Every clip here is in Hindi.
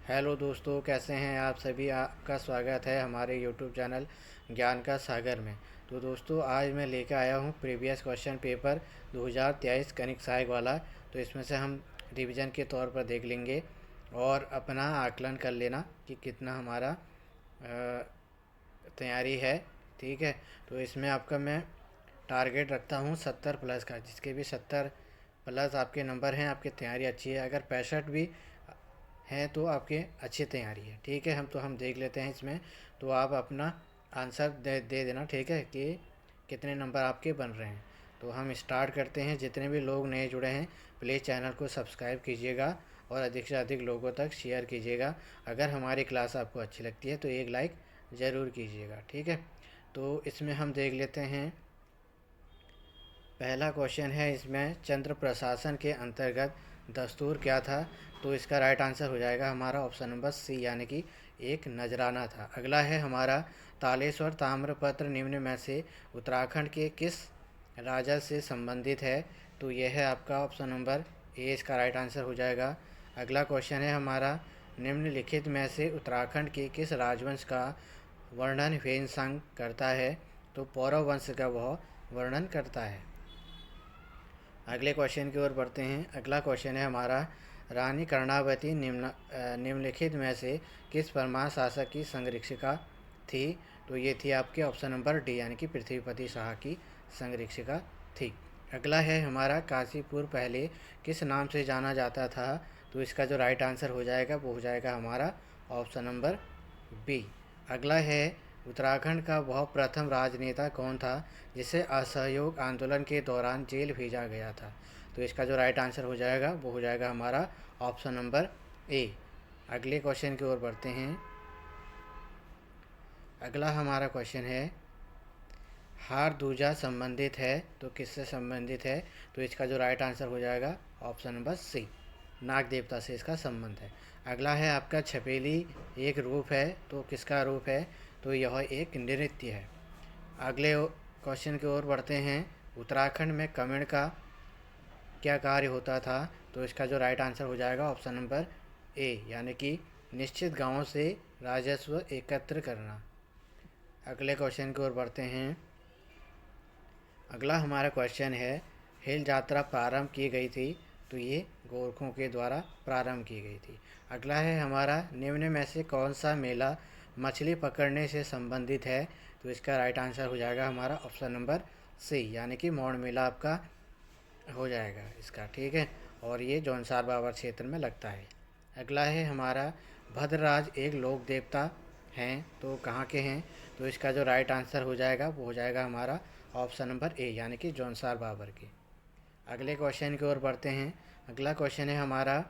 हेलो दोस्तों, कैसे हैं आप सभी। आपका स्वागत है हमारे यूट्यूब चैनल ज्ञान का सागर में। तो दोस्तों, आज मैं लेकर आया हूं प्रीवियस क्वेश्चन पेपर 2023 कनिक सहायक वाला। तो इसमें से हम रिवीजन के तौर पर देख लेंगे और अपना आकलन कर लेना कि कितना हमारा तैयारी है। ठीक है। तो इसमें आपका मैं टारगेट रखता हूँ 70 प्लस का। जिसके भी 70 प्लस आपके नंबर हैं, आपकी तैयारी अच्छी है। अगर 65 भी हैं तो आपकी अच्छी तैयारी है। ठीक है। हम देख लेते हैं इसमें। तो आप अपना आंसर दे देना। ठीक है कि कितने नंबर आपके बन रहे हैं। तो हम स्टार्ट करते हैं। जितने भी लोग नए जुड़े हैं, प्लीज़ चैनल को सब्सक्राइब कीजिएगा और अधिक से अधिक लोगों तक शेयर कीजिएगा। अगर हमारी क्लास आपको अच्छी लगती है तो एक लाइक ज़रूर कीजिएगा। ठीक है। तो इसमें हम देख लेते हैं। पहला क्वेश्चन है इसमें, चंद्र प्रशासन के अंतर्गत दस्तूर क्या था। तो इसका राइट आंसर हो जाएगा हमारा ऑप्शन नंबर सी, यानी कि एक नजराना था। अगला है हमारा, तालेश्वर ताम्रपत्र निम्न में से उत्तराखंड के किस राजा से संबंधित है। तो यह है आपका ऑप्शन नंबर ए, इसका राइट आंसर हो जाएगा। अगला क्वेश्चन है हमारा, निम्नलिखित में से उत्तराखंड के किस राजवंश का वर्णन ह्वेनसांग करता है। तो पौरव वंश का वह वर्णन करता है। अगले क्वेश्चन की ओर बढ़ते हैं। अगला क्वेश्चन है हमारा, रानी कर्णावती निम्नलिखित में से किस परमार शासक की संरक्षिका थी। तो ये थी आपके ऑप्शन नंबर डी, यानी कि पृथ्वीपति शाह की संरक्षिका थी। अगला है हमारा, काशीपुर पहले किस नाम से जाना जाता था। तो इसका जो राइट आंसर हो जाएगा वो हो जाएगा हमारा ऑप्शन नंबर बी। अगला है, उत्तराखंड का वह प्रथम राजनेता कौन था जिसे असहयोग आंदोलन के दौरान जेल भेजा गया था। तो इसका जो राइट आंसर हो जाएगा वो हो जाएगा हमारा ऑप्शन नंबर ए। अगले क्वेश्चन की ओर बढ़ते हैं। अगला हमारा क्वेश्चन है, हार दूजा संबंधित है तो किससे संबंधित है। तो इसका जो राइट आंसर हो जाएगा ऑप्शन नंबर सी, नाग देवता से इसका संबंध है। अगला है आपका, छपेली एक रूप है तो किसका रूप है। तो यह एक नृत्य है। अगले क्वेश्चन की ओर बढ़ते हैं। उत्तराखंड में कमेड़ का क्या कार्य होता था। तो इसका जो राइट आंसर हो जाएगा ऑप्शन नंबर ए, यानी कि निश्चित गांवों से राजस्व एकत्र करना। अगले क्वेश्चन की ओर बढ़ते हैं। अगला हमारा क्वेश्चन है, हिल यात्रा प्रारंभ की गई थी। तो ये गोरखों के द्वारा प्रारंभ की गई थी। अगला है हमारा, निम्न में से कौन सा मेला मछली पकड़ने से संबंधित है। तो इसका राइट आंसर हो जाएगा हमारा ऑप्शन नंबर सी, यानी कि मौड़ मेला आपका हो जाएगा इसका। ठीक है। और ये जौनसार बाबर क्षेत्र में लगता है। अगला है हमारा, भद्रराज एक लोक देवता हैं तो कहाँ के हैं। तो इसका जो राइट आंसर हो जाएगा वो हो जाएगा हमारा ऑप्शन नंबर ए, यानी कि जौनसार बाबर के। अगले क्वेश्चन की ओर बढ़ते हैं। अगला क्वेश्चन है हमारा,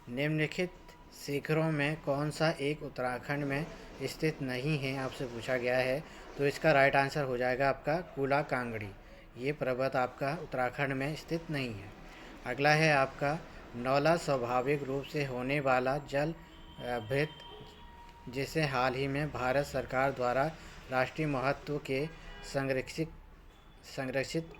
निम्नलिखित शिखरों में कौन सा एक उत्तराखंड में स्थित नहीं है, आपसे पूछा गया है। तो इसका राइट आंसर हो जाएगा आपका कूला कांगड़ी। ये पर्वत आपका उत्तराखंड में स्थित नहीं है। अगला है आपका, नौला स्वाभाविक रूप से होने वाला जल भृत जिसे हाल ही में भारत सरकार द्वारा राष्ट्रीय महत्व के संरक्षित संरक्षित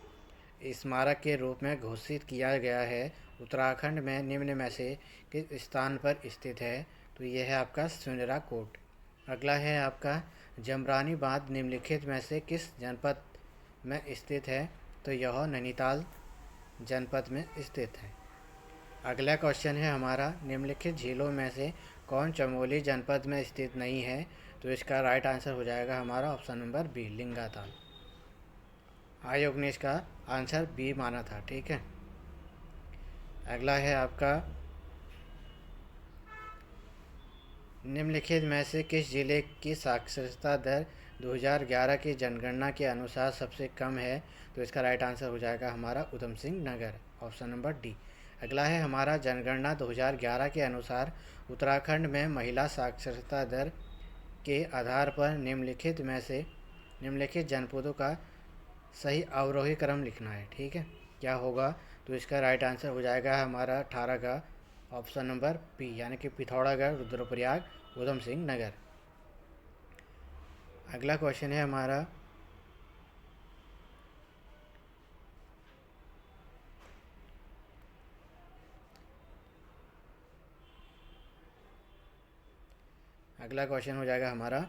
स्मारक के रूप में घोषित किया गया है, उत्तराखंड में निम्न में से किस स्थान पर स्थित है। तो यह है आपका सुनेरा कोट। अगला है आपका, जमरानी बांध निम्नलिखित में से किस जनपद में स्थित है। तो यह नैनीताल जनपद में स्थित है। अगला क्वेश्चन है हमारा, निम्नलिखित झीलों में से कौन चमोली जनपद में स्थित नहीं है। तो इसका राइट आंसर हो जाएगा हमारा ऑप्शन नंबर बी, लिंगाताल। आयोग ने इसका आंसर बी माना था। ठीक है। अगला है आपका, निम्नलिखित में से किस जिले की साक्षरता दर 2011 की जनगणना के अनुसार सबसे कम है। तो इसका राइट आंसर हो जाएगा हमारा Udham Singh Nagar, option number D. अगला है हमारा, जनगणना 2011 के अनुसार उत्तराखंड में महिला साक्षरता दर के आधार पर निम्नलिखित जनपदों का सही अवरोही क्रम लिखना है। ठीक है। क्या होगा। तो इसका राइट आंसर हो जाएगा हमारा 18 का ऑप्शन नंबर पी, यानी कि पिथौरागढ़, रुद्रप्रयाग, उधम सिंह नगर। अगला क्वेश्चन है हमारा, अगला क्वेश्चन हो जाएगा हमारा,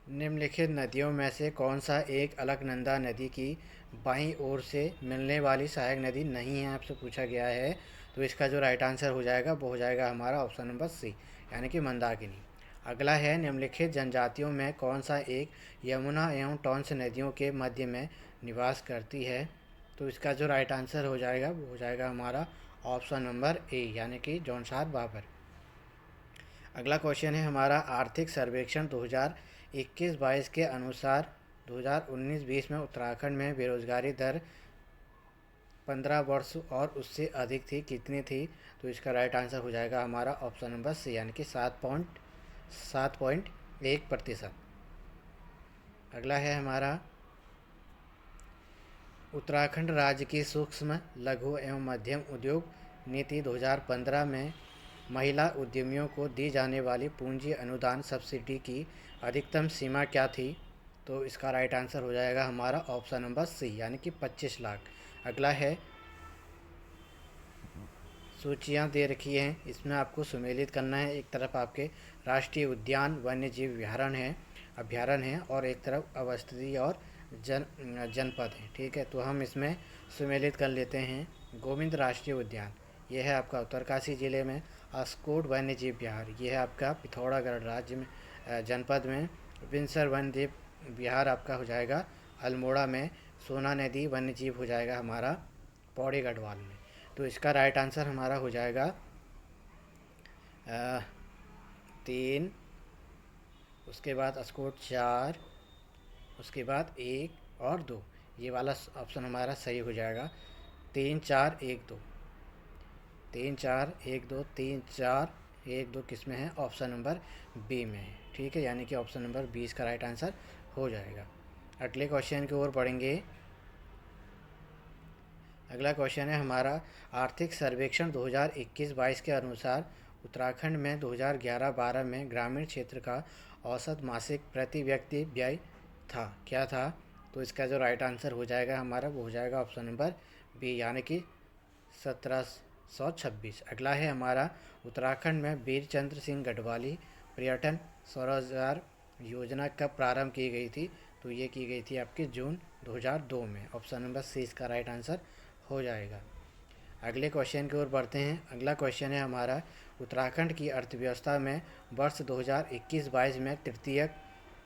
निम्नलिखित नदियों में से कौन सा एक अलकनंदा नदी की बाईं ओर से मिलने वाली सहायक नदी नहीं है, आपसे पूछा गया है। तो इसका जो राइट आंसर हो जाएगा वो हो जाएगा हमारा ऑप्शन नंबर सी, यानी कि मंदाकिनी। अगला है, निम्नलिखित जनजातियों में कौन सा एक यमुना एवं टॉन्स नदियों के मध्य में निवास करती है। तो इसका जो राइट आंसर हो जाएगा वो हो जाएगा हमारा ऑप्शन नंबर ए, यानी कि जौनसार बाबर। अगला क्वेश्चन है हमारा, आर्थिक सर्वेक्षण 2021-22 के अनुसार 2019-20 में उत्तराखंड में बेरोजगारी दर 15 वर्ष और उससे अधिक थी, कितनी थी। तो इसका राइट आंसर हो जाएगा हमारा ऑप्शन नंबर सी, यानी कि 7.1%। अगला है हमारा, उत्तराखंड राज्य की सूक्ष्म लघु एवं मध्यम उद्योग नीति 2015 में महिला उद्यमियों को दी जाने वाली पूंजी अनुदान सब्सिडी की अधिकतम सीमा क्या थी। तो इसका राइट आंसर हो जाएगा हमारा ऑप्शन नंबर सी, यानी कि 25 लाख। अगला है, सूचियाँ दे रखी हैं, इसमें आपको सुमेलित करना है। एक तरफ आपके राष्ट्रीय उद्यान वन्य जीव अभ्यारण्य है और एक तरफ अवस्थिति और जनपद है। ठीक है, तो हम इसमें सुमेलित कर लेते हैं। गोविंद राष्ट्रीय उद्यान, यह है आपका उत्तरकाशी जिले में। अस्कोट वन्य जीव विहार, यह है आपका पिथौरागढ़ राज्य में जनपद में। विंसर वन्य जीव विहार आपका हो जाएगा अल्मोड़ा में। सोना नदी वन्य जीव हो जाएगा हमारा पौड़ी गढ़वाल में। तो इसका राइट आंसर हमारा हो जाएगा 3, उसके बाद अस्कोट 4, उसके बाद 1 और 2। ये वाला ऑप्शन हमारा सही हो जाएगा। 3 4 1 2, 3 4 1 2, 3 4 1 2 किस में है, ऑप्शन नंबर बी में है। ठीक है, यानी कि ऑप्शन नंबर 20 का राइट आंसर हो जाएगा। अगले क्वेश्चन की ओर बढ़ेंगे। अगला क्वेश्चन है हमारा, आर्थिक सर्वेक्षण 2021-22 के अनुसार उत्तराखंड में 2011-12 में ग्रामीण क्षेत्र का औसत मासिक प्रति व्यक्ति व्यय था, क्या था। तो इसका जो राइट आंसर हो जाएगा हमारा वो हो जाएगा ऑप्शन नंबर बी, यानी कि 1726। अगला है हमारा, उत्तराखंड में वीरचंद्र सिंह गढ़वाली पर्यटन स्वरोजगार योजना कब प्रारंभ की गई थी। तो ये की गई थी आपकी जून 2002 में। ऑप्शन नंबर सी इसका राइट आंसर हो जाएगा। अगले क्वेश्चन की ओर बढ़ते हैं। अगला क्वेश्चन है हमारा, उत्तराखंड की अर्थव्यवस्था में वर्ष 2021-22 में तृतीयक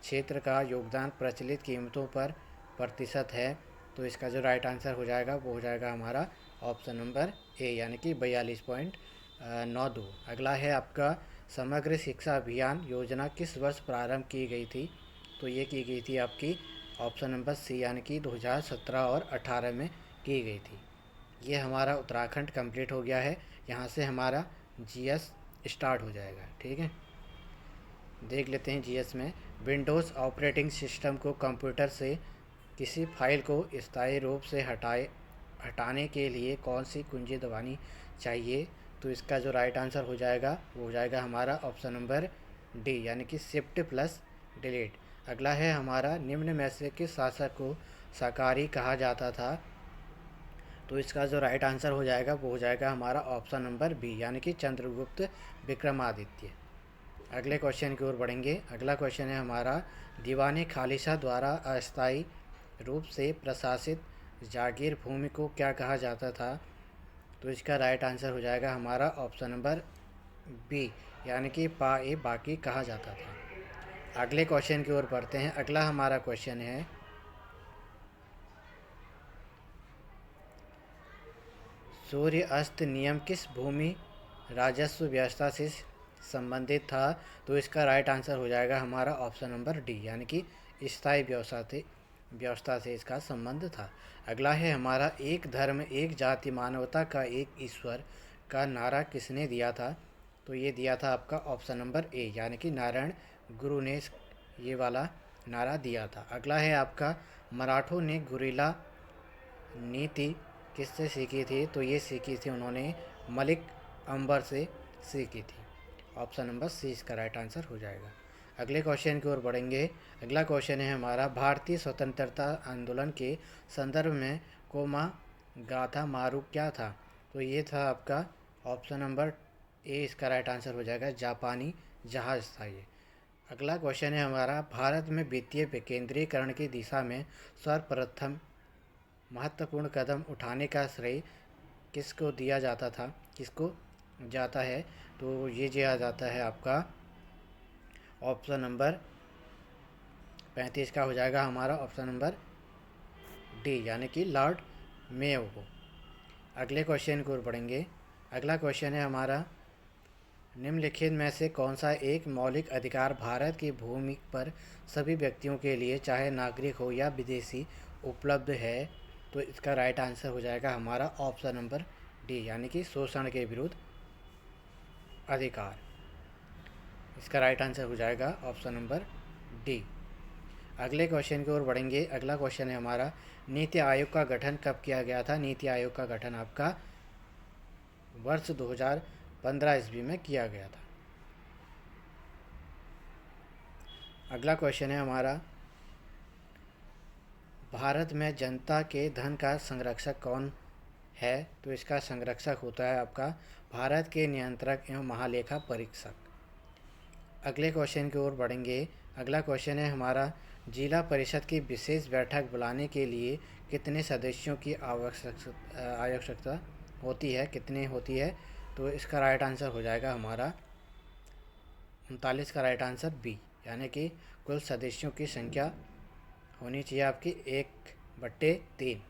क्षेत्र का योगदान प्रचलित कीमतों पर प्रतिशत है। तो इसका जो राइट आंसर हो जाएगा वो हो जाएगा हमारा ऑप्शन नंबर ए, यानी कि 42.92। अगला है आपका, समग्र शिक्षा अभियान योजना किस वर्ष प्रारंभ की गई थी। तो ये की गई थी आपकी ऑप्शन नंबर सी, यानी कि 2017 और 18 में की गई थी। ये हमारा उत्तराखंड कंप्लीट हो गया है। यहाँ से हमारा जीएस स्टार्ट हो जाएगा। ठीक है, देख लेते हैं जीएस में। विंडोज़ ऑपरेटिंग सिस्टम को कंप्यूटर से किसी फाइल को स्थायी रूप से हटाने के लिए कौन सी कुंजी दबानी चाहिए। तो इसका जो राइट आंसर हो जाएगा वो हो जाएगा हमारा ऑप्शन नंबर डी, यानी कि शिफ्ट प्लस डिलीट। अगला है हमारा, निम्न में से किस शासक को शाकाहारी कहा जाता था। तो इसका जो राइट आंसर हो जाएगा वो हो जाएगा हमारा ऑप्शन नंबर बी, यानी कि चंद्रगुप्त विक्रमादित्य। अगले क्वेश्चन की ओर बढ़ेंगे। अगला क्वेश्चन है हमारा, दीवान खालिसा द्वारा अस्थायी रूप से प्रशासित जागीर भूमि को क्या कहा जाता था। तो इसका राइट आंसर हो जाएगा हमारा ऑप्शन नंबर बी, यानी कि बाकी कहा जाता था। अगले क्वेश्चन की ओर बढ़ते हैं। अगला हमारा क्वेश्चन है, सूर्य अस्त नियम किस भूमि राजस्व व्यवस्था से संबंधित था। तो इसका राइट आंसर हो जाएगा हमारा ऑप्शन नंबर डी, यानी कि स्थायी व्यवस्था से इसका संबंध था। अगला है हमारा, एक धर्म एक जाति मानवता का एक ईश्वर का नारा किसने दिया था। तो ये दिया था आपका ऑप्शन नंबर ए, यानी कि नारायण गुरु ने ये वाला नारा दिया था। अगला है आपका, मराठों ने गुरिल्ला नीति किससे सीखी थी। तो ये सीखी थी उन्होंने मलिक अंबर से सीखी थी। ऑप्शन नंबर सी इसका राइट आंसर हो जाएगा। अगले क्वेश्चन की ओर बढ़ेंगे। अगला क्वेश्चन है हमारा, भारतीय स्वतंत्रता आंदोलन के संदर्भ में कोमा गाथा मारू क्या था? तो ये था आपका ऑप्शन नंबर ए, इसका राइट आंसर हो जाएगा जापानी जहाज था ये। अगला क्वेश्चन है हमारा, भारत में वित्तीय विकेंद्रीकरण की दिशा में सर्वप्रथम महत्वपूर्ण कदम उठाने का श्रेय किसको दिया जाता था, किसको जाता है? तो ये दिया जाता है आपका ऑप्शन नंबर 35 का हो जाएगा हमारा ऑप्शन नंबर डी, यानी कि लॉर्ड मेयो को। अगले क्वेश्चन की ओर बढ़ेंगे। अगला क्वेश्चन है हमारा, निम्नलिखित में से कौन सा एक मौलिक अधिकार भारत की भूमि पर सभी व्यक्तियों के लिए, चाहे नागरिक हो या विदेशी, उपलब्ध है? तो इसका राइट आंसर हो जाएगा हमारा ऑप्शन नंबर डी, यानी कि शोषण के विरुद्ध अधिकार। इसका राइट आंसर हो जाएगा ऑप्शन नंबर डी। अगले क्वेश्चन की ओर बढ़ेंगे। अगला क्वेश्चन है हमारा, नीति आयोग का गठन कब किया गया था? नीति आयोग का गठन आपका वर्ष 2015 ईस्वी में किया गया था। अगला क्वेश्चन है हमारा, भारत में जनता के धन का संरक्षक कौन है? तो इसका संरक्षक होता है आपका भारत के नियंत्रक एवं महालेखा परीक्षक। अगले क्वेश्चन की ओर बढ़ेंगे। अगला क्वेश्चन है हमारा, जिला परिषद की विशेष बैठक बुलाने के लिए कितने सदस्यों की आवश्यकता होती है, कितने होती है? तो इसका राइट आंसर हो जाएगा हमारा 39 का राइट आंसर बी, यानी कि कुल सदस्यों की संख्या होनी चाहिए आपकी 1/3।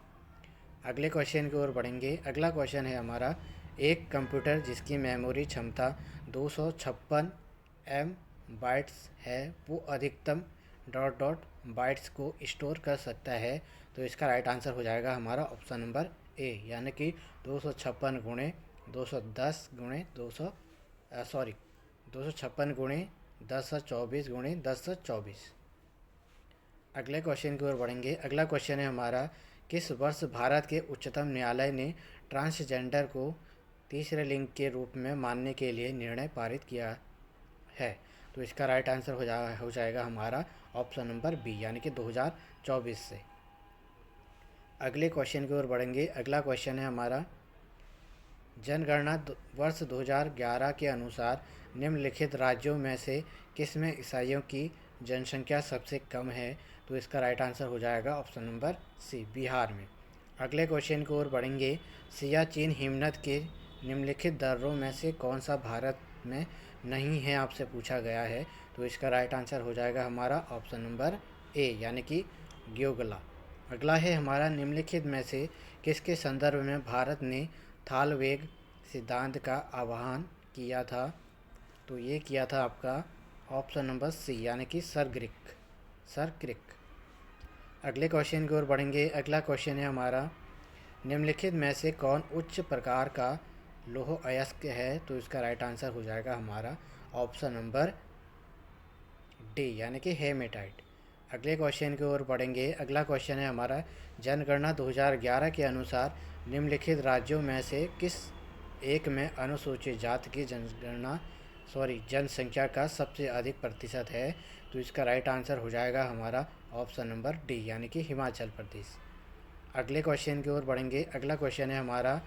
अगले क्वेश्चन की ओर बढ़ेंगे। अगला क्वेश्चन है हमारा, एक कंप्यूटर जिसकी मेमोरी क्षमता 256 एम बाइट्स है, वो अधिकतम ... बाइट्स को स्टोर कर सकता है? तो इसका राइट आंसर हो जाएगा हमारा ऑप्शन नंबर ए, यानी कि 256 गुणे 210 गुणे 256 गुणे 1024 गुणे 1024। अगले क्वेश्चन की ओर बढ़ेंगे। अगला क्वेश्चन है हमारा, किस वर्ष भारत के उच्चतम न्यायालय ने ट्रांसजेंडर को तीसरे लिंग के रूप में मानने के लिए निर्णय पारित किया है? तो इसका राइट आंसर हो जाएगा हमारा ऑप्शन नंबर बी, यानी कि 2024 से। अगले क्वेश्चन की ओर बढ़ेंगे। अगला क्वेश्चन है हमारा, जनगणना वर्ष 2011 के अनुसार निम्नलिखित राज्यों में से किसमें ईसाइयों की जनसंख्या सबसे कम है? तो इसका राइट आंसर हो जाएगा ऑप्शन नंबर सी, बिहार में। अगले क्वेश्चन की ओर बढ़ेंगे। सियाचिन हिमनद के निम्नलिखित दर्रों में से कौन सा भारत में नहीं है, आपसे पूछा गया है? तो इसका राइट आंसर हो जाएगा हमारा ऑप्शन नंबर ए, यानी कि ग्योगला। अगला है हमारा, निम्नलिखित में से किसके संदर्भ में भारत ने थालवेग सिद्धांत का आह्वान किया था? तो ये किया था आपका ऑप्शन नंबर सी, यानी कि सर क्रिक। अगले क्वेश्चन की ओर बढ़ेंगे। अगला क्वेश्चन है हमारा, निम्नलिखित में से कौन उच्च प्रकार का लौह अयस्क है? तो इसका राइट आंसर हो जाएगा हमारा ऑप्शन नंबर डी, यानी कि हेमेटाइट। अगले क्वेश्चन की ओर बढ़ेंगे। अगला क्वेश्चन है हमारा, जनगणना 2011 के अनुसार निम्नलिखित राज्यों में से किस एक में अनुसूचित जाति की जनसंख्या का सबसे अधिक प्रतिशत है? तो इसका राइट आंसर हो जाएगा हमारा ऑप्शन नंबर डी, यानी कि हिमाचल प्रदेश। अगले क्वेश्चन की ओर बढ़ेंगे। अगला क्वेश्चन है हमारा,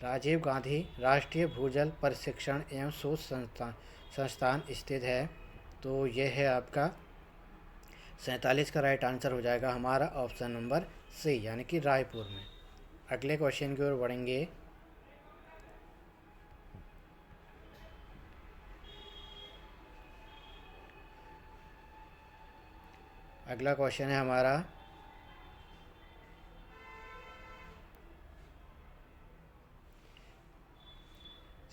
राजीव गांधी राष्ट्रीय भूजल प्रशिक्षण एवं शोध संस्थान स्थित है? तो यह है आपका 47 का राइट आंसर हो जाएगा हमारा ऑप्शन नंबर सी, यानी कि रायपुर में। अगले क्वेश्चन की ओर बढ़ेंगे। अगला क्वेश्चन है हमारा,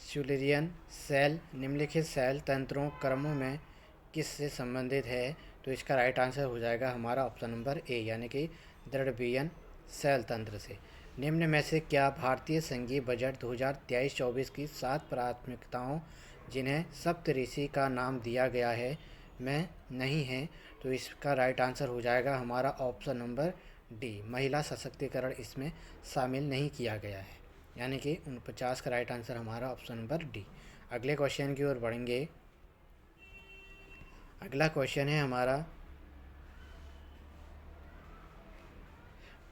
स्यूलेरियन सेल निम्नलिखित सेल तंत्रों क्रमों में किससे संबंधित है? तो इसका राइट आंसर हो जाएगा हमारा ऑप्शन नंबर ए, यानी कि द्रविड़ीय सेल तंत्र से। निम्न में से क्या भारतीय संघीय बजट 2023-24 की 7 प्राथमिकताओं, जिन्हें सप्तऋषि का नाम दिया गया है, में नहीं है? तो इसका राइट आंसर हो जाएगा हमारा ऑप्शन नंबर डी, महिला सशक्तिकरण इसमें शामिल नहीं किया गया है, यानी कि 49 का राइट आंसर हमारा ऑप्शन नंबर डी। अगले क्वेश्चन की ओर बढ़ेंगे। अगला क्वेश्चन है हमारा,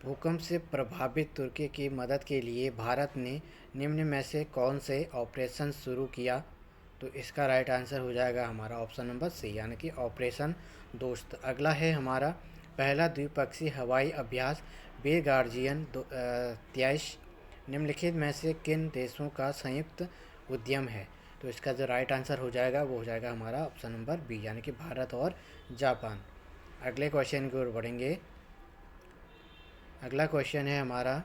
भूकंप से प्रभावित तुर्की की मदद के लिए भारत ने निम्न में से कौन से ऑपरेशन शुरू किया? तो इसका राइट आंसर हो जाएगा हमारा ऑप्शन नंबर सी, यानी कि ऑपरेशन दोस्त। अगला है हमारा, पहला द्विपक्षीय हवाई अभ्यास बे गार्जियन 23 निम्नलिखित में से किन देशों का संयुक्त उद्यम है? तो इसका जो राइट आंसर हो जाएगा वो हो जाएगा हमारा ऑप्शन नंबर बी, यानी कि भारत और जापान। अगले क्वेश्चन की ओर बढ़ेंगे। अगला क्वेश्चन है हमारा,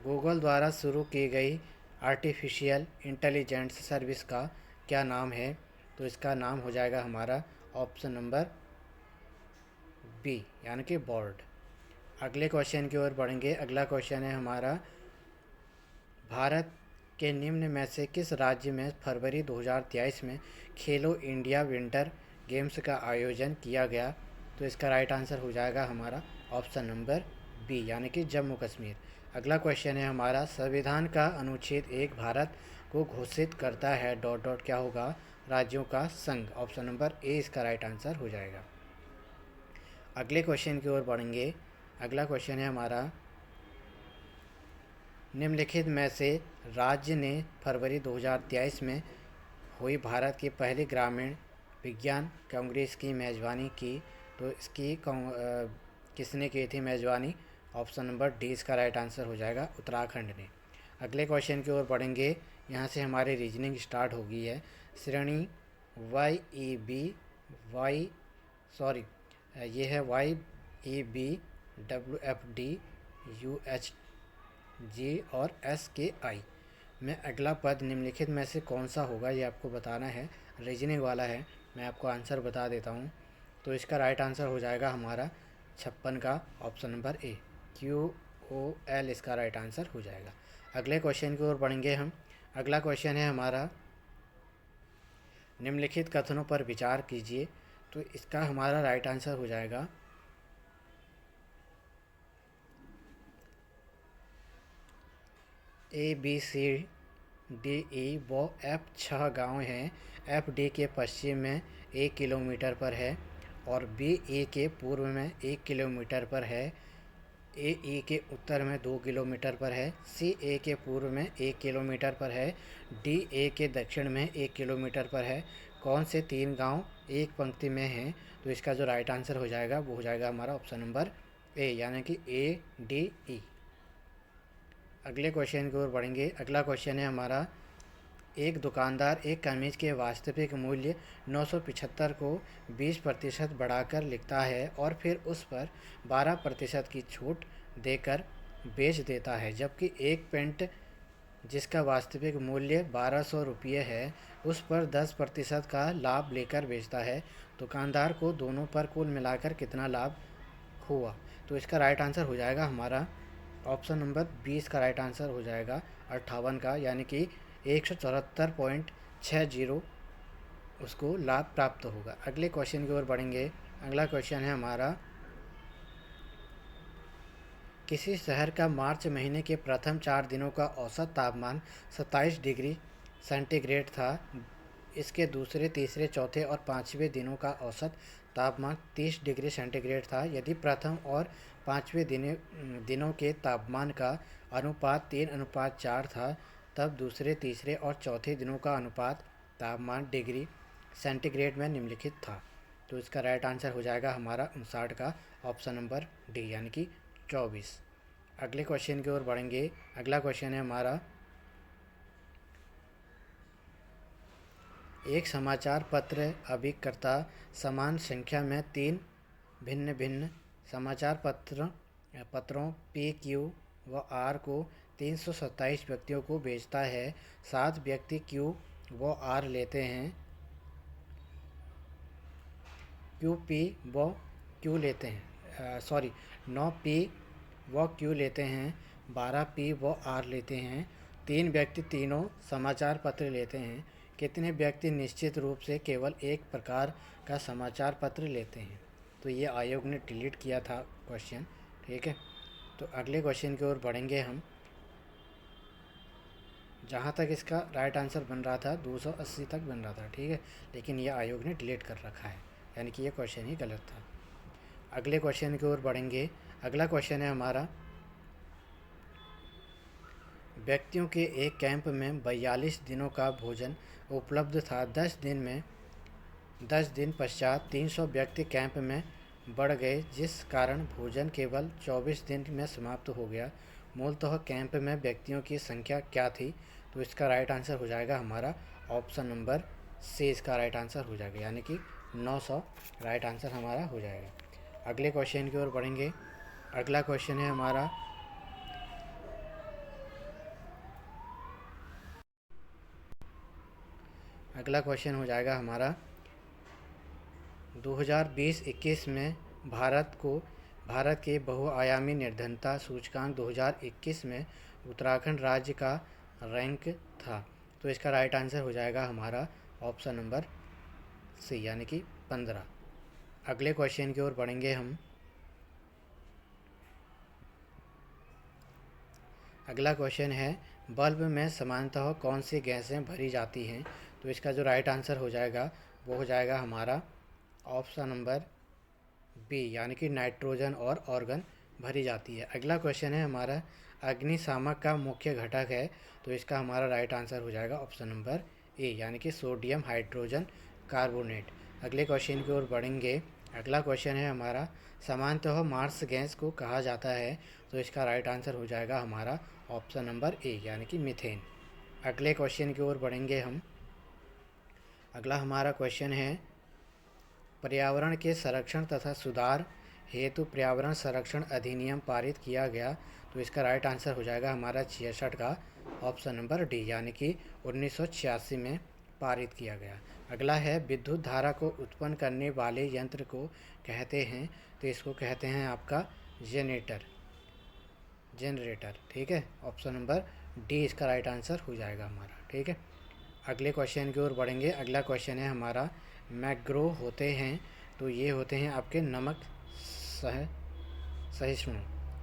गूगल द्वारा शुरू की गई आर्टिफिशियल इंटेलिजेंस सर्विस का क्या नाम है? तो इसका नाम हो जाएगा हमारा ऑप्शन नंबर बी, यानी कि बॉर्ड। अगले क्वेश्चन की ओर बढ़ेंगे। अगला क्वेश्चन है हमारा, भारत के निम्न में से किस राज्य में फरवरी 2023 में खेलो इंडिया विंटर गेम्स का आयोजन किया गया? तो इसका राइट आंसर हो जाएगा हमारा ऑप्शन नंबर बी, यानी कि जम्मू कश्मीर। अगला क्वेश्चन है हमारा, संविधान का अनुच्छेद 1 भारत को घोषित करता है डॉट डॉट क्या होगा? राज्यों का संघ। ऑप्शन नंबर ए इसका राइट आंसर हो जाएगा। अगले क्वेश्चन की ओर बढ़ेंगे। अगला क्वेश्चन है हमारा, निम्नलिखित में से राज्य ने फरवरी 2023 में हुई भारत की पहली ग्रामीण विज्ञान कांग्रेस की मेज़बानी की? तो इसकी किसने की थी मेज़बानी? ऑप्शन नंबर डी इसका राइट आंसर हो जाएगा उत्तराखंड ने। अगले क्वेश्चन की ओर बढ़ेंगे। यहाँ से हमारी रीजनिंग स्टार्ट हो गई है। श्रेणी Y E B Y sorry ये है Y E B W F D U H G और एस के आई में अगला पद निम्नलिखित में से कौन सा होगा, ये आपको बताना है। रीजनिंग वाला है, मैं आपको आंसर बता देता हूँ। तो इसका राइट आंसर हो जाएगा हमारा 56 का ऑप्शन नंबर ए, QOL इसका राइट आंसर हो जाएगा। अगले क्वेश्चन की ओर बढ़ेंगे हम। अगला क्वेश्चन है हमारा, निम्नलिखित कथनों पर विचार कीजिए। तो इसका हमारा राइट आंसर हो जाएगा ABCDE व F 6 गाँव हैं। FD के पश्चिम में 1 किलोमीटर पर है और BE के पूर्व में 1 किलोमीटर पर है। AE के उत्तर में 2 किलोमीटर पर है। CA के पूर्व में 1 किलोमीटर पर है। DA के दक्षिण में 1 किलोमीटर पर है। कौन से 3 गांव एक पंक्ति में हैं? तो इसका जो राइट आंसर हो जाएगा वो हो जाएगा हमारा ऑप्शन नंबर ए, यानी कि ADE। अगले क्वेश्चन की ओर बढ़ेंगे। अगला क्वेश्चन है हमारा, एक दुकानदार एक कमीज के वास्तविक मूल्य 975 को 20% बढ़ाकर लिखता है और फिर उस पर 12% की छूट देकर बेच देता है, जबकि एक पेंट जिसका वास्तविक मूल्य 1200 रुपये है उस पर 10% का लाभ लेकर बेचता है। दुकानदार को दोनों पर कुल मिलाकर कितना लाभ हुआ? तो इसका राइट आंसर हो जाएगा हमारा ऑप्शन नंबर 20 का राइट आंसर हो जाएगा 58 का, यानी कि 174.60 उसको लाभ प्राप्त होगा। अगले क्वेश्चन की ओर बढ़ेंगे। अगला क्वेश्चन है हमारा, किसी शहर का मार्च महीने के प्रथम 4 दिनों का औसत तापमान 27 डिग्री सेंटीग्रेड था। इसके दूसरे, तीसरे, चौथे और पाँचवें दिनों का औसत तापमान 30 डिग्री सेंटीग्रेड था। यदि प्रथम और पाँचवें दिनों के तापमान का अनुपात 3:4 था, तब दूसरे, तीसरे और चौथे दिनों का अनुपात तापमान डिग्री सेंटीग्रेड में निम्नलिखित था। तो इसका राइट आंसर हो जाएगा हमारा 59 का ऑप्शन नंबर डी, यानी कि 24। अगले क्वेश्चन की ओर बढ़ेंगे। अगला क्वेश्चन है हमारा, एक समाचार पत्र अभिकर्ता समान संख्या में 3 भिन्न भिन्न समाचार पत्रों P, Q व R को 327 व्यक्तियों को भेजता है। 7 व्यक्ति Q व R लेते हैं, QP व Q लेते हैं 9P व Q लेते हैं, 12P व R लेते हैं। 3 व्यक्ति तीनों समाचार पत्र लेते हैं। कितने व्यक्ति निश्चित रूप से केवल एक प्रकार का समाचार पत्र लेते हैं? तो ये आयोग ने डिलीट किया था क्वेश्चन, ठीक है। तो अगले क्वेश्चन की ओर बढ़ेंगे हम। जहाँ तक इसका राइट आंसर बन रहा था 280 तक बन रहा था, ठीक है, लेकिन ये आयोग ने डिलीट कर रखा है। यानी कि ये क्वेश्चन ही गलत था। अगले क्वेश्चन की ओर बढ़ेंगे। अगला क्वेश्चन है हमारा, व्यक्तियों के एक कैंप में 42 दिनों का भोजन उपलब्ध था। 10 दिन पश्चात 300 व्यक्ति कैंप में बढ़ गए, जिस कारण भोजन केवल 24 दिन में समाप्त हो गया। मूलतः कैंप में व्यक्तियों की संख्या क्या थी? तो इसका राइट आंसर हो जाएगा हमारा ऑप्शन नंबर सी, इसका राइट आंसर हो जाएगा, यानी कि 900 राइट आंसर हमारा हो जाएगा। अगले क्वेश्चन की ओर बढ़ेंगे। अगला क्वेश्चन है हमारा, अगला क्वेश्चन हो जाएगा हमारा 2020-21 में भारत के बहुआयामी निर्धनता सूचकांक 2021 में उत्तराखंड राज्य का रैंक था। तो इसका राइट आंसर हो जाएगा हमारा ऑप्शन नंबर सी, यानी कि 15। अगले क्वेश्चन की ओर बढ़ेंगे हम। अगला क्वेश्चन है, बल्ब में सामान्यतः कौन सी गैसें भरी जाती हैं? तो इसका जो राइट आंसर हो जाएगा वो हो जाएगा हमारा ऑप्शन नंबर बी, यानी कि नाइट्रोजन और ऑर्गन भरी जाती है। अगला क्वेश्चन है हमारा, अग्निशामक का मुख्य घटक है। तो इसका हमारा राइट आंसर हो जाएगा ऑप्शन नंबर ए, यानी कि सोडियम हाइड्रोजन कार्बोनेट। अगले क्वेश्चन की ओर बढ़ेंगे। अगला क्वेश्चन है हमारा, सामान्यतः मार्स गैस को कहा जाता है। तो इसका राइट आंसर हो जाएगा हमारा ऑप्शन नंबर ए, यानी कि मीथेन। अगले क्वेश्चन की ओर बढ़ेंगे हम। अगला हमारा क्वेश्चन है, पर्यावरण के संरक्षण तथा सुधार हेतु पर्यावरण संरक्षण अधिनियम पारित किया गया। तो इसका राइट आंसर हो जाएगा हमारा 66 का ऑप्शन नंबर डी, यानी कि 1986 में पारित किया गया। अगला है, विद्युत धारा को उत्पन्न करने वाले यंत्र को कहते हैं। तो इसको कहते हैं आपका जनरेटर। ठीक है, ऑप्शन नंबर डी इसका राइट आंसर हो जाएगा हमारा। ठीक है, अगले क्वेश्चन की ओर बढ़ेंगे। अगला क्वेश्चन है हमारा, मैग्रो होते हैं। तो ये होते हैं आपके नमक सहिष्णु।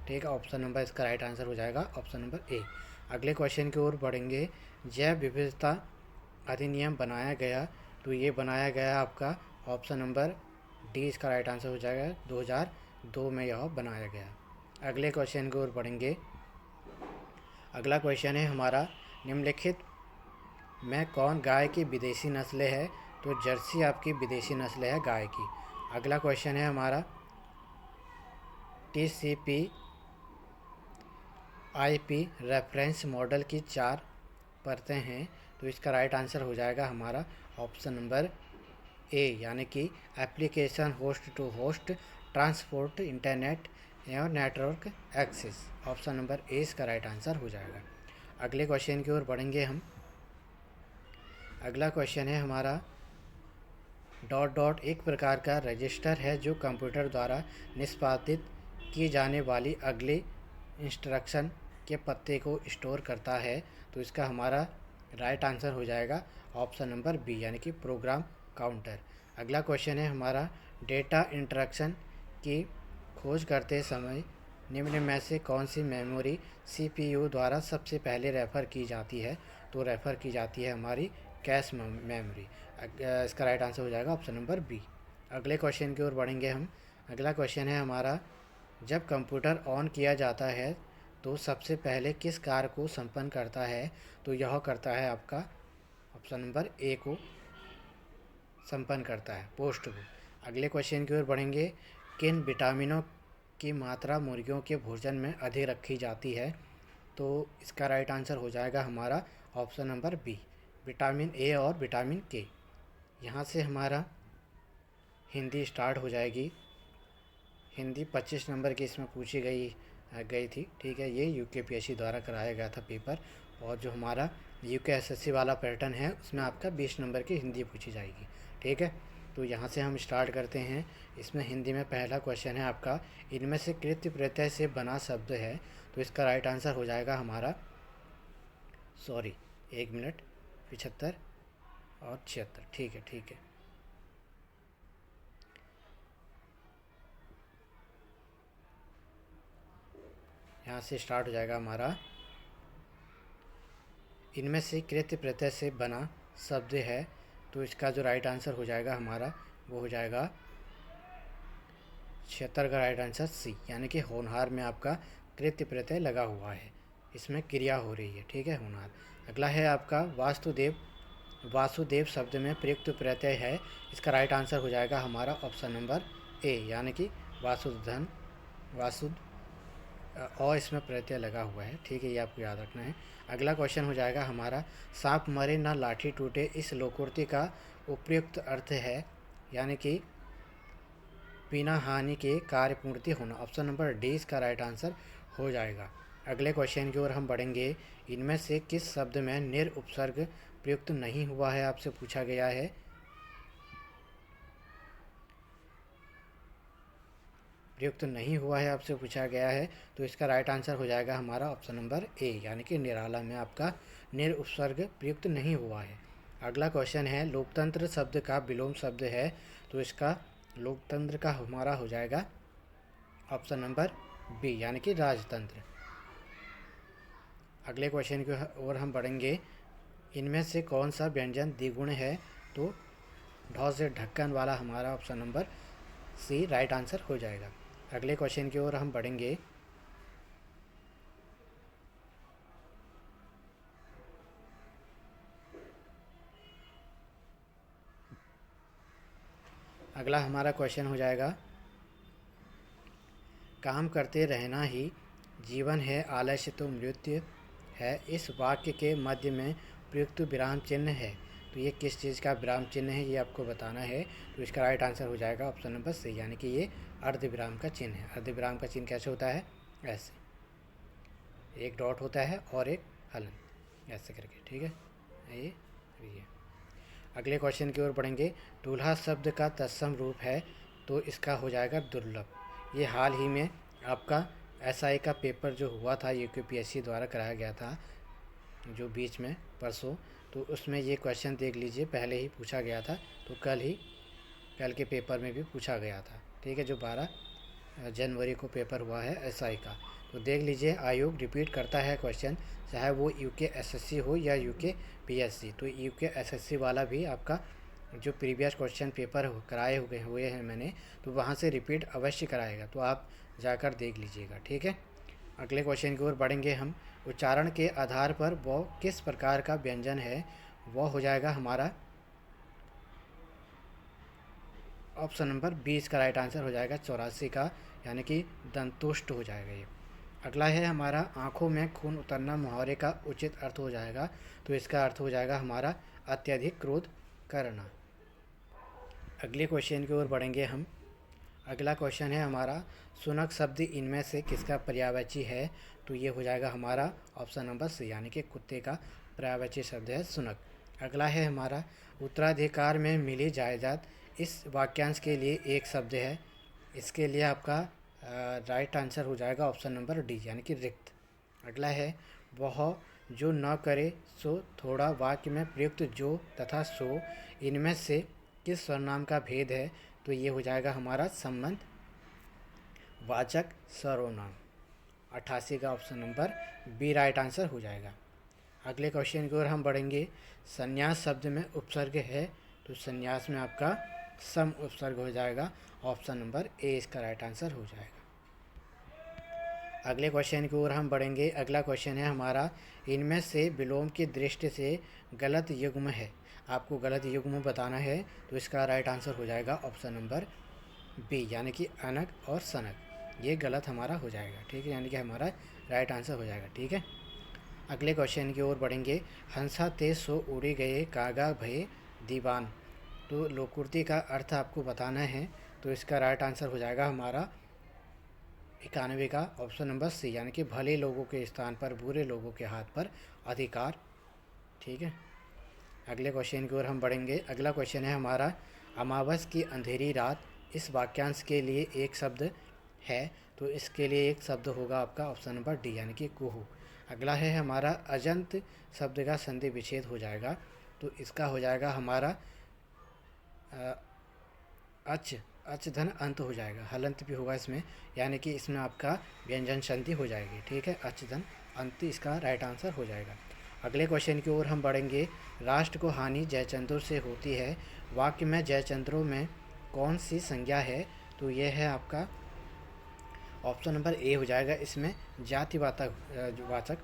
ठीक है, ऑप्शन नंबर इसका राइट आंसर हो जाएगा ऑप्शन नंबर ए। अगले क्वेश्चन की ओर बढ़ेंगे। जैव विविधता अधिनियम बनाया गया। तो ये बनाया गया आपका ऑप्शन नंबर डी, इसका राइट आंसर हो जाएगा 2002 में यह बनाया गया। अगले क्वेश्चन की ओर बढ़ेंगे। अगला क्वेश्चन है हमारा, निम्नलिखित में कौन गाय की विदेशी नस्ल है? तो जर्सी आपकी विदेशी नस्ल है गाय की। अगला क्वेश्चन है हमारा, TCP IP रेफरेंस मॉडल की 4 परतें हैं। तो इसका राइट आंसर हो जाएगा हमारा ऑप्शन नंबर ए, यानी कि application host to host, transport, internet और network access. Option number A इसका राइट आंसर हो जाएगा। अगले क्वेश्चन की ओर बढ़ेंगे हम। अगला क्वेश्चन है हमारा, डॉट डॉट एक प्रकार का रजिस्टर है जो कंप्यूटर द्वारा निष्पादित की जाने वाली अगले इंस्ट्रक्शन के पते को स्टोर करता है। तो इसका हमारा राइट आंसर हो जाएगा ऑप्शन नंबर बी, यानी कि प्रोग्राम काउंटर। अगला क्वेश्चन है हमारा, डेटा इंस्ट्रक्शन की खोज करते समय निम्न में से कौन सी मेमोरी CPU द्वारा सबसे पहले रेफ़र की जाती है? तो रेफ़र की जाती है हमारी कैश मेमोरी। इसका राइट आंसर हो जाएगा ऑप्शन नंबर बी। अगले क्वेश्चन की ओर बढ़ेंगे हम। अगला क्वेश्चन है हमारा, जब कंप्यूटर ऑन किया जाता है तो सबसे पहले किस कार्य को संपन्न करता है? तो यह करता है आपका ऑप्शन नंबर ए को संपन्न करता है, पोस्ट को। अगले क्वेश्चन की ओर बढ़ेंगे। किन विटामिनों की मात्रा मुर्गियों के भोजन में अधिक रखी जाती है? तो इसका राइट आंसर हो जाएगा हमारा option number B, vitamin A और विटामिन के। यहाँ से हमारा हिंदी स्टार्ट हो जाएगी। हिंदी 25 नंबर की इसमें पूछी गई थी। ठीक है, ये UKPSC द्वारा कराया गया था पेपर। और जो हमारा UKSSC वाला पैटर्न है उसमें आपका 20 नंबर की हिंदी पूछी जाएगी। ठीक है, तो यहाँ से हम स्टार्ट करते हैं। इसमें हिंदी में पहला क्वेश्चन है आपका, इनमें से कृत्य प्रत्यय से बना शब्द है। तो इसका राइट आंसर हो जाएगा हमारा 1 मिनट 75 और 76। ठीक है, यहाँ से स्टार्ट हो जाएगा हमारा, इनमें से कृत्य प्रत्यय से बना शब्द है। तो इसका जो राइट आंसर हो जाएगा हमारा वो हो जाएगा क्षेत्र का राइट आंसर सी, यानी कि होनहार में आपका कृत्य प्रत्यय लगा हुआ है, इसमें क्रिया हो रही है, ठीक है, होनहार। अगला है आपका वासुदेव। वासुदेव शब्द में प्रयुक्त प्रत्यय है, इसका राइट आंसर हो जाएगा हमारा ऑप्शन नंबर ए, यानी कि वासुधन। वासुद और इसमें प्रत्यय लगा हुआ है, ठीक है, ये आपको याद रखना है। अगला क्वेश्चन हो जाएगा हमारा सांप मरे ना लाठी टूटे, इस लोकोक्ति का उपयुक्त अर्थ है, यानी कि बिना हानि के कार्य पूर्ति होना। ऑप्शन नंबर डी इसका राइट आंसर हो जाएगा। अगले क्वेश्चन की ओर हम बढ़ेंगे। इनमें से किस शब्द में निर उपसर्ग प्रयुक्त नहीं हुआ है, आपसे पूछा गया है। प्रयुक्त नहीं हुआ है आपसे पूछा गया है, तो इसका राइट आंसर हो जाएगा हमारा ऑप्शन नंबर ए, यानी कि निराला में आपका निर उपसर्ग प्रयुक्त नहीं हुआ है। अगला क्वेश्चन है लोकतंत्र शब्द का विलोम शब्द है, तो इसका लोकतंत्र का हमारा हो जाएगा ऑप्शन नंबर बी, यानी कि राजतंत्र। अगले क्वेश्चन की ओर हम बढ़ेंगे। इनमें से कौन सा व्यंजन द्विगुण है, तो ढ से ढक्कन वाला हमारा option number C right answer हो जाएगा। अगले क्वेश्चन की ओर हम बढ़ेंगे। अगला हमारा क्वेश्चन हो जाएगा काम करते रहना ही जीवन है, आलस्य तो मृत्यु है, इस वाक्य के मध्य में प्रयुक्त विराम चिन्ह है, तो ये किस चीज़ का विराम चिन्ह है, ये आपको बताना है। तो इसका राइट आंसर हो जाएगा ऑप्शन नंबर सी, यानी कि ये अर्ध विराम का चिन्ह है। अर्ध विराम का चिन्ह कैसे होता है, ऐसे एक डॉट होता है और एक हलन, ऐसे करके, ठीक है, ये। अगले क्वेश्चन की ओर बढ़ेंगे। दूल्हा शब्द का तत्सम रूप है, तो इसका हो जाएगा दुर्लभ। ये हाल ही में आपका एसआई का पेपर जो हुआ था, यूपीएससी द्वारा कराया गया था, जो बीच में परसों, तो उसमें ये क्वेश्चन देख लीजिए, पहले ही पूछा गया था, तो कल के पेपर में भी पूछा गया था, ठीक है, जो 12 जनवरी को पेपर हुआ है एसआई का। तो देख लीजिए, आयोग रिपीट करता है क्वेश्चन, चाहे वो यूके एसएससी हो या यूके पीएससी। तो यूके एसएससी वाला भी आपका जो प्रीवियस क्वेश्चन पेपर कराए हुए हैं मैंने, तो वहाँ से रिपीट अवश्य कराएगा, तो आप जाकर देख लीजिएगा, ठीक है। अगले क्वेश्चन की ओर बढ़ेंगे हम। उच्चारण के आधार पर वह किस प्रकार का व्यंजन है, वह हो जाएगा हमारा ऑप्शन नंबर 20 का राइट आंसर हो जाएगा 84 का, यानी कि दंतुष्ट हो जाएगा ये। अगला है हमारा आँखों में खून उतरना मुहावरे का उचित अर्थ हो जाएगा, तो इसका अर्थ हो जाएगा हमारा अत्यधिक क्रोध करना। अगले क्वेश्चन की ओर बढ़ेंगे हम। अगला क्वेश्चन है हमारा सुनक शब्द इनमें से किसका पर्यायवाची है, तो ये हो जाएगा हमारा ऑप्शन नंबर सी, यानी कि कुत्ते का पर्यायवाची शब्द है सुनक। अगला है हमारा उत्तराधिकार में मिली जायदाद, इस वाक्यांश के लिए एक शब्द है, इसके लिए आपका राइट आंसर हो जाएगा ऑप्शन नंबर डी, यानी कि रिक्त। अगला है वह जो न करे सो थोड़ा, वाक्य में प्रयुक्त जो तथा सो इनमें से किस सर्वनाम का भेद है, तो ये हो जाएगा हमारा संबंध वाचक सर्वनाम। 88 का option number B right answer हो जाएगा। अगले क्वेश्चन की ओर हम बढ़ेंगे। संन्यास शब्द में उपसर्ग है, तो संन्यास में आपका सम उपसर्ग हो जाएगा, ऑप्शन नंबर ए इसका राइट आंसर हो जाएगा। अगले क्वेश्चन की ओर हम बढ़ेंगे। अगला क्वेश्चन है हमारा इनमें से विलोम की दृष्टि से गलत युग्म है, आपको गलत युग्म बताना है, तो इसका राइट आंसर हो जाएगा ऑप्शन नंबर बी, यानी कि अनक और सनक, ये गलत हमारा हो जाएगा, ठीक है, यानी कि हमारा राइट आंसर हो जाएगा, ठीक है। अगले क्वेश्चन की ओर बढ़ेंगे। हंसा ते सो उड़ी गए कागा भये दीवान, तो लोकुर्ती का अर्थ आपको बताना है, तो इसका राइट आंसर हो जाएगा हमारा 91 का ऑप्शन नंबर सी, यानी कि भले लोगों के स्थान पर बुरे लोगों के हाथ पर अधिकार, ठीक है। अगले क्वेश्चन की ओर हम बढ़ेंगे। अगला क्वेश्चन है हमारा अमावस की अंधेरी रात, इस वाक्यांश के लिए एक शब्द है, तो इसके लिए एक शब्द होगा आपका ऑप्शन नंबर डी, यानी कि कुहू। अगला है हमारा अजंत शब्द का संधि विच्छेद हो जाएगा, तो इसका हो जाएगा हमारा अच धन अंत हो जाएगा, हलंत भी होगा इसमें, यानी कि इसमें आपका व्यंजन संधि हो जाएगी, ठीक है, अच धन अंत इसका राइट आंसर हो जाएगा। अगले क्वेश्चन की ओर हम बढ़ेंगे। राष्ट्र को हानि जयचंद्रों से होती है, वाक्य में जयचंद्रों में कौन सी संज्ञा है, तो ये है आपका ऑप्शन नंबर ए हो जाएगा। इसमें जातिवाचक वाचक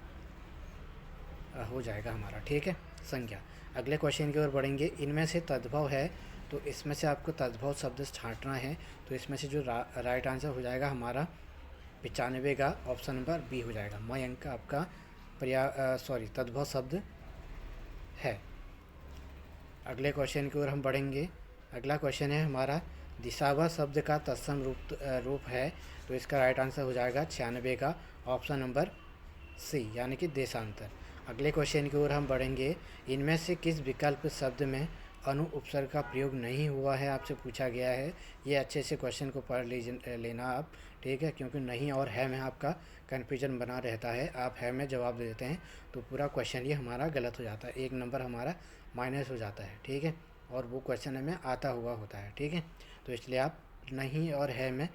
हो जाएगा हमारा, ठीक है, संज्ञा। अगले क्वेश्चन की ओर बढ़ेंगे। इनमें से तद्भव है, तो इसमें से आपको तद्भव शब्द छांटना है। तो इसमें से जो राइट आंसर हो जाएगा हमारा 95 का ऑप्शन नंबर बी हो जाएगा। मयंक का आपका तद्भव शब्द है। अगले क्वेश्चन की ओर हम बढ़ेंगे। अगला क्वेश्चन है हमारा दिशावा शब्द का तत्सम रूप है, तो इसका राइट आंसर हो जाएगा 96 का ऑप्शन नंबर सी, यानी कि देशांतर। अगले क्वेश्चन की ओर हम बढ़ेंगे। इनमें से किस विकल्प शब्द में अनु उपसर्ग का प्रयोग नहीं हुआ है, आपसे पूछा गया है। ये अच्छे से क्वेश्चन को पढ़ लेना आप, ठीक है, क्योंकि नहीं और है में आपका कन्फ्यूजन बना रहता है। आप है में जवाब दे देते हैं तो पूरा क्वेश्चन ये हमारा गलत हो जाता है, 1 नंबर हमारा माइनस हो जाता है, ठीक है, और वो क्वेश्चन हमें आता हुआ होता है, ठीक है। तो इसलिए आप नहीं और है में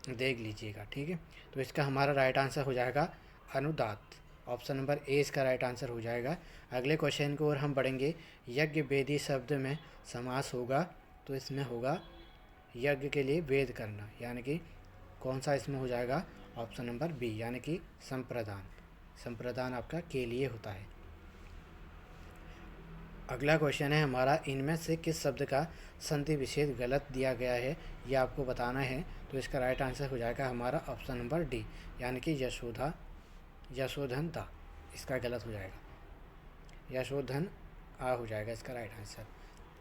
देख लीजिएगा, ठीक है। तो इसका हमारा राइट आंसर हो जाएगा अनुदात, ऑप्शन नंबर ए इसका राइट आंसर हो जाएगा। अगले क्वेश्चन की ओर हम बढ़ेंगे। यज्ञ वेदी शब्द में समास होगा, तो इसमें होगा यज्ञ के लिए वेद करना, यानी कि कौन सा इसमें हो जाएगा, ऑप्शन नंबर बी, यानी कि संप्रदान। संप्रदान आपका के लिए होता है। अगला क्वेश्चन है हमारा। इनमें से किस शब्द का संधि विच्छेद गलत दिया गया है, ये आपको बताना है। तो इसका राइट आंसर हो जाएगा हमारा ऑप्शन नंबर डी, यानी कि यशोधनता, इसका गलत हो जाएगा, यशोधन आ हो जाएगा इसका राइट आंसर।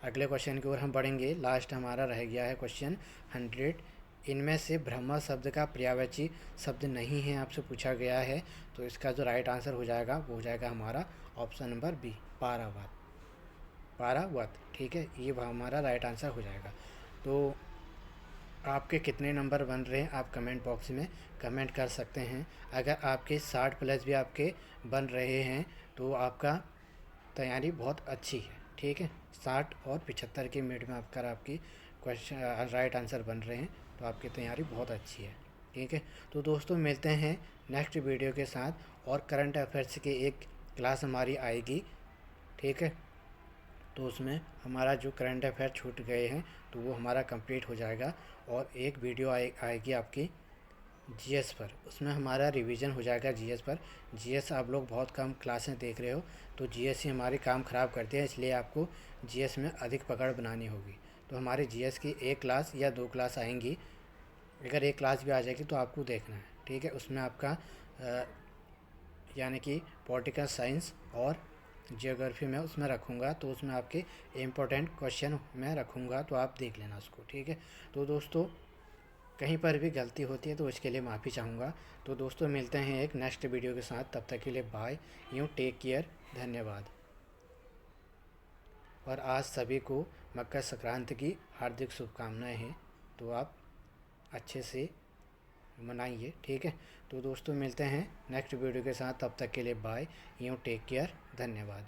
अगले क्वेश्चन की ओर हम बढ़ेंगे। लास्ट हमारा रह गया है क्वेश्चन 100। इनमें से ब्रह्म शब्द का पर्यायवाची शब्द नहीं है, आपसे पूछा गया है। तो इसका जो राइट आंसर हो जाएगा वो हो जाएगा हमारा ऑप्शन नंबर बी, पारावत, ठीक है, ये हमारा राइट आंसर हो जाएगा। तो आपके कितने नंबर बन रहे हैं आप कमेंट बॉक्स में कमेंट कर सकते हैं। अगर आपके 60 प्लस भी आपके बन रहे हैं तो आपका तैयारी बहुत अच्छी है, ठीक है। 60 और 75 के मिनट में आपकी क्वेश्चन राइट आंसर बन रहे हैं तो आपकी तैयारी बहुत अच्छी है, ठीक है। तो दोस्तों मिलते हैं नेक्स्ट वीडियो के साथ, और करंट अफेयर्स की एक क्लास हमारी आएगी, ठीक है। तो उसमें हमारा जो करंट अफेयर छूट गए हैं तो वो हमारा कंप्लीट हो जाएगा, और एक वीडियो आएगी आपकी जीएस पर, उसमें हमारा रिवीजन हो जाएगा जीएस पर। जीएस आप लोग बहुत कम क्लासें देख रहे हो, तो जीएस ही हमारी काम ख़राब करते हैं, इसलिए आपको जीएस में अधिक पकड़ बनानी होगी। तो हमारे जीएस की 1 क्लास या 2 क्लास आएंगी। अगर 1 क्लास भी आ जाएगी तो आपको देखना है, ठीक है। उसमें आपका यानी कि पॉलिटिकल साइंस और जियोग्राफी में उसमें रखूँगा, तो उसमें आपके इम्पोर्टेंट क्वेश्चन मैं रखूँगा, तो आप देख लेना उसको, ठीक है। तो दोस्तों कहीं पर भी गलती होती है तो उसके लिए माफ़ी चाहूँगा। तो दोस्तों मिलते हैं एक नेक्स्ट वीडियो के साथ, तब तक के लिए बाय, यूँ टेक केयर, धन्यवाद। और आज सभी को मकर संक्रांति की हार्दिक शुभकामनाएं हैं, तो आप अच्छे से मनाइए, ठीक है। तो दोस्तों मिलते हैं नेक्स्ट वीडियो के साथ, तब तक के लिए बाय, यूँ टेक केयर, धन्यवाद।